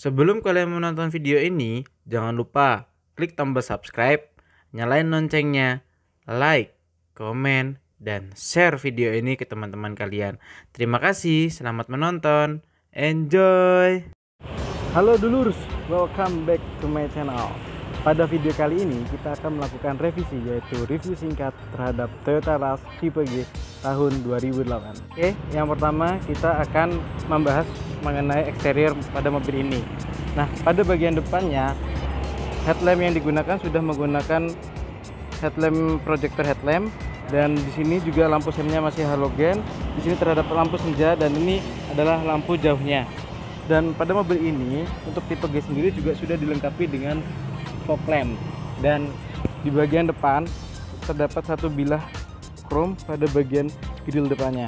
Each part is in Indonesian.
Sebelum kalian menonton video ini, jangan lupa klik tombol subscribe, nyalain loncengnya, like, komen, dan share video ini ke teman-teman kalian. Terima kasih, selamat menonton, enjoy! Halo dulurs, welcome back to my channel. Pada video kali ini kita akan melakukan revisi, yaitu review singkat terhadap Toyota Rush tipe G tahun 2008. Oke, yang pertama kita akan membahas mengenai eksterior pada mobil ini. Nah, pada bagian depannya headlamp yang digunakan sudah menggunakan headlamp projector headlamp, dan di sini juga lampu semnya masih halogen. Di sini terhadap lampu senja, dan ini adalah lampu jauhnya. Dan pada mobil ini untuk tipe G sendiri juga sudah dilengkapi dengan fog lamp, dan di bagian depan terdapat satu bilah chrome pada bagian grill depannya.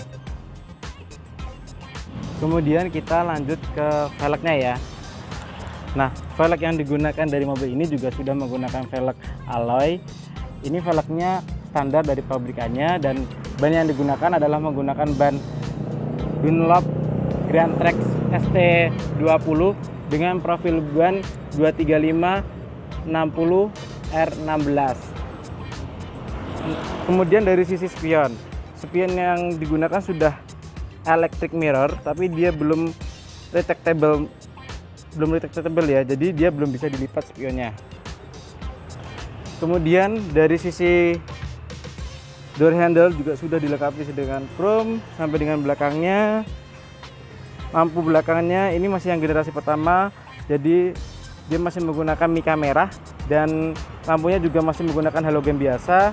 Kemudian kita lanjut ke velgnya ya. Nah, velg yang digunakan dari mobil ini juga sudah menggunakan velg alloy. Ini velgnya standar dari pabrikannya, dan ban yang digunakan adalah menggunakan ban Dunlop Grand Trax ST20 dengan profil ban 235/60 R16. Kemudian dari sisi spion yang digunakan sudah electric mirror, tapi dia belum retractable ya, jadi dia belum bisa dilipat spionnya. Kemudian dari sisi door handle juga sudah dilengkapi dengan chrome sampai dengan belakangnya. Lampu belakangnya ini masih yang generasi pertama, jadi dia masih menggunakan mika merah, dan lampunya juga masih menggunakan halogen biasa.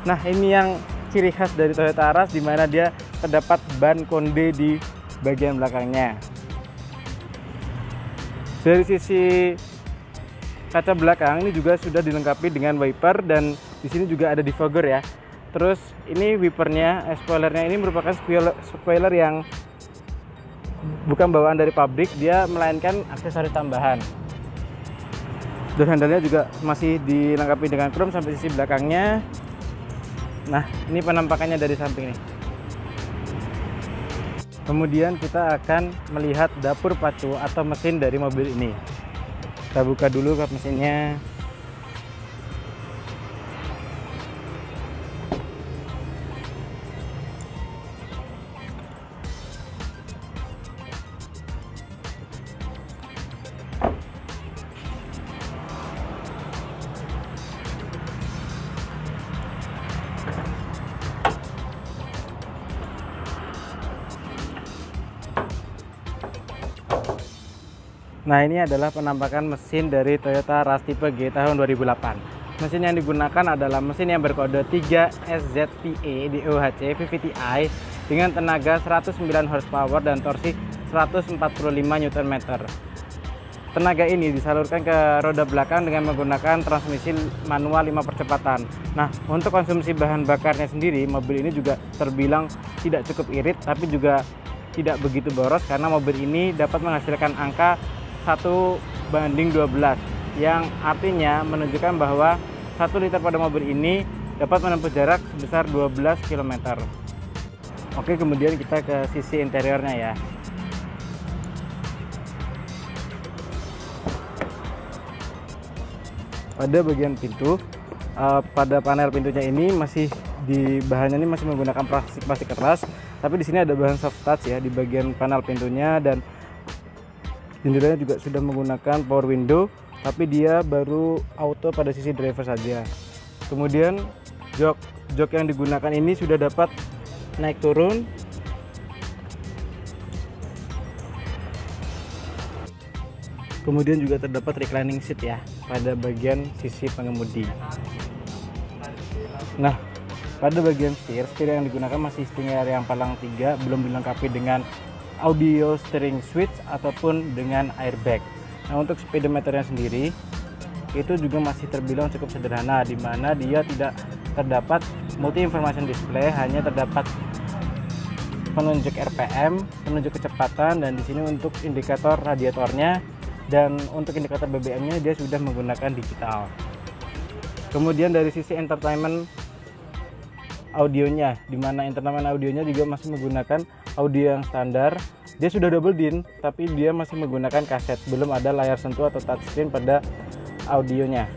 Nah, ini yang ciri khas dari Toyota Rush, di mana dia terdapat ban konde di bagian belakangnya. Dari sisi kaca belakang ini juga sudah dilengkapi dengan wiper, dan di sini juga ada defogger ya. Terus ini wipernya, spoilernya ini merupakan spoiler yang bukan bawaan dari pabrik, dia melainkan aksesoris tambahan. Door handle-nya juga masih dilengkapi dengan chrome sampai sisi belakangnya. Nah, ini penampakannya dari samping nih. Kemudian kita akan melihat dapur pacu atau mesin dari mobil ini. Kita buka dulu kap mesinnya. Nah, ini adalah penampakan mesin dari Toyota Rush tipe G tahun 2008. Mesin yang digunakan adalah mesin yang berkode 3SZVE DOHC VVTi dengan tenaga 109 horsepower dan torsi 145 Nm. Tenaga ini disalurkan ke roda belakang dengan menggunakan transmisi manual 5 percepatan. Nah, untuk konsumsi bahan bakarnya sendiri, mobil ini juga terbilang tidak cukup irit, tapi juga tidak begitu boros, karena mobil ini dapat menghasilkan angka 1:12, yang artinya menunjukkan bahwa 1 liter pada mobil ini dapat menempuh jarak sebesar 12 km. Oke, kemudian kita ke sisi interiornya ya. Pada bagian pintu, pada panel pintunya ini masih di bahannya ini masih menggunakan plastik keras, tapi di sini ada bahan soft touch ya di bagian panel pintunya, dan jendelanya juga sudah menggunakan power window, tapi dia baru auto pada sisi driver saja. Kemudian jok yang digunakan ini sudah dapat naik turun. Kemudian juga terdapat reclining seat ya pada bagian sisi pengemudi. Nah, pada bagian setir yang digunakan masih setir yang palang 3, belum dilengkapi dengan audio steering switch ataupun dengan airbag. Nah, untuk speedometernya sendiri itu juga masih terbilang cukup sederhana, di mana dia tidak terdapat multi information display, hanya terdapat penunjuk RPM, penunjuk kecepatan, dan di sini untuk indikator radiatornya, dan untuk indikator BBM-nya dia sudah menggunakan digital. Kemudian dari sisi entertainment audionya, di mana entertainment audionya juga masih menggunakan audio yang standar. Dia sudah double din, tapi dia masih menggunakan kaset, belum ada layar sentuh atau touchscreen pada audionya.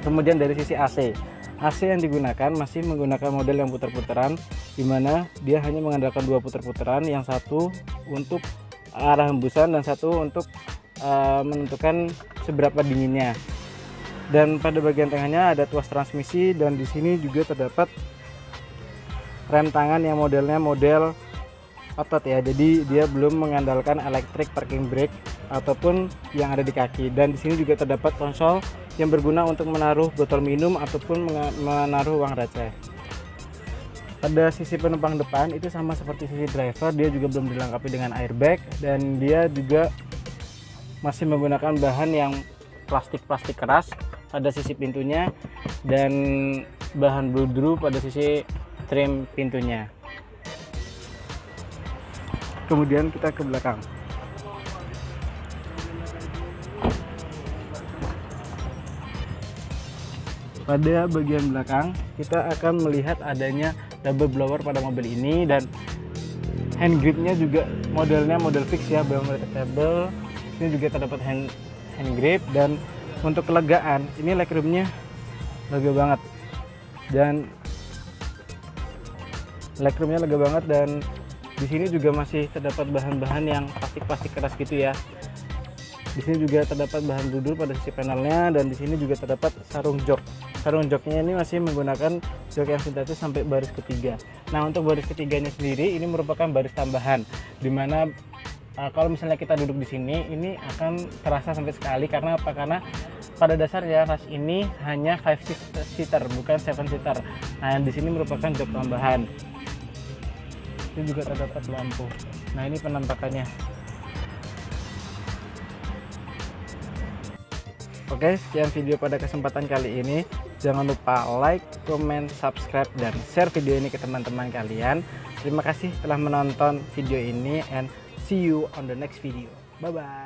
Kemudian dari sisi AC yang digunakan masih menggunakan model yang putar-putaran, dimana dia hanya mengandalkan 2 putar-putaran, yang satu untuk arah hembusan dan satu untuk menentukan seberapa dinginnya. Dan pada bagian tengahnya ada tuas transmisi, dan di sini juga terdapat rem tangan yang modelnya model otot ya. Jadi dia belum mengandalkan electric parking brake ataupun yang ada di kaki. Dan di sini juga terdapat konsol yang berguna untuk menaruh botol minum ataupun menaruh uang receh. Pada sisi penumpang depan itu sama seperti sisi driver, dia juga belum dilengkapi dengan airbag, dan dia juga masih menggunakan bahan yang plastik keras pada sisi pintunya dan bahan bludru pada sisi trim pintunya. Kemudian kita ke belakang. Pada bagian belakang kita akan melihat adanya double blower pada mobil ini, dan hand gripnya juga modelnya model fix ya, belum retractable. Ini juga terdapat hand grip, dan untuk kelegaan ini legroomnya lega banget, dan di sini juga masih terdapat bahan-bahan yang plastik keras gitu ya. Di sini juga terdapat bahan bludru pada sisi panelnya, dan di sini juga terdapat sarung jok. Sarung joknya ini masih menggunakan jok yang sintetis sampai baris ketiga. Nah, untuk baris ketiganya sendiri ini merupakan baris tambahan, dimana kalau misalnya kita duduk di sini, ini akan terasa sampai sekali. Karena apa? Karena pada dasarnya Rush ini hanya 5-seater, bukan 7-seater. Nah, di sini merupakan jok tambahan. Ini juga terdapat lampu. Nah, ini penampakannya. Oke, sekian video pada kesempatan kali ini. Jangan lupa like, comment, subscribe, dan share video ini ke teman-teman kalian. Terima kasih telah menonton video ini, and see you on the next video. Bye bye.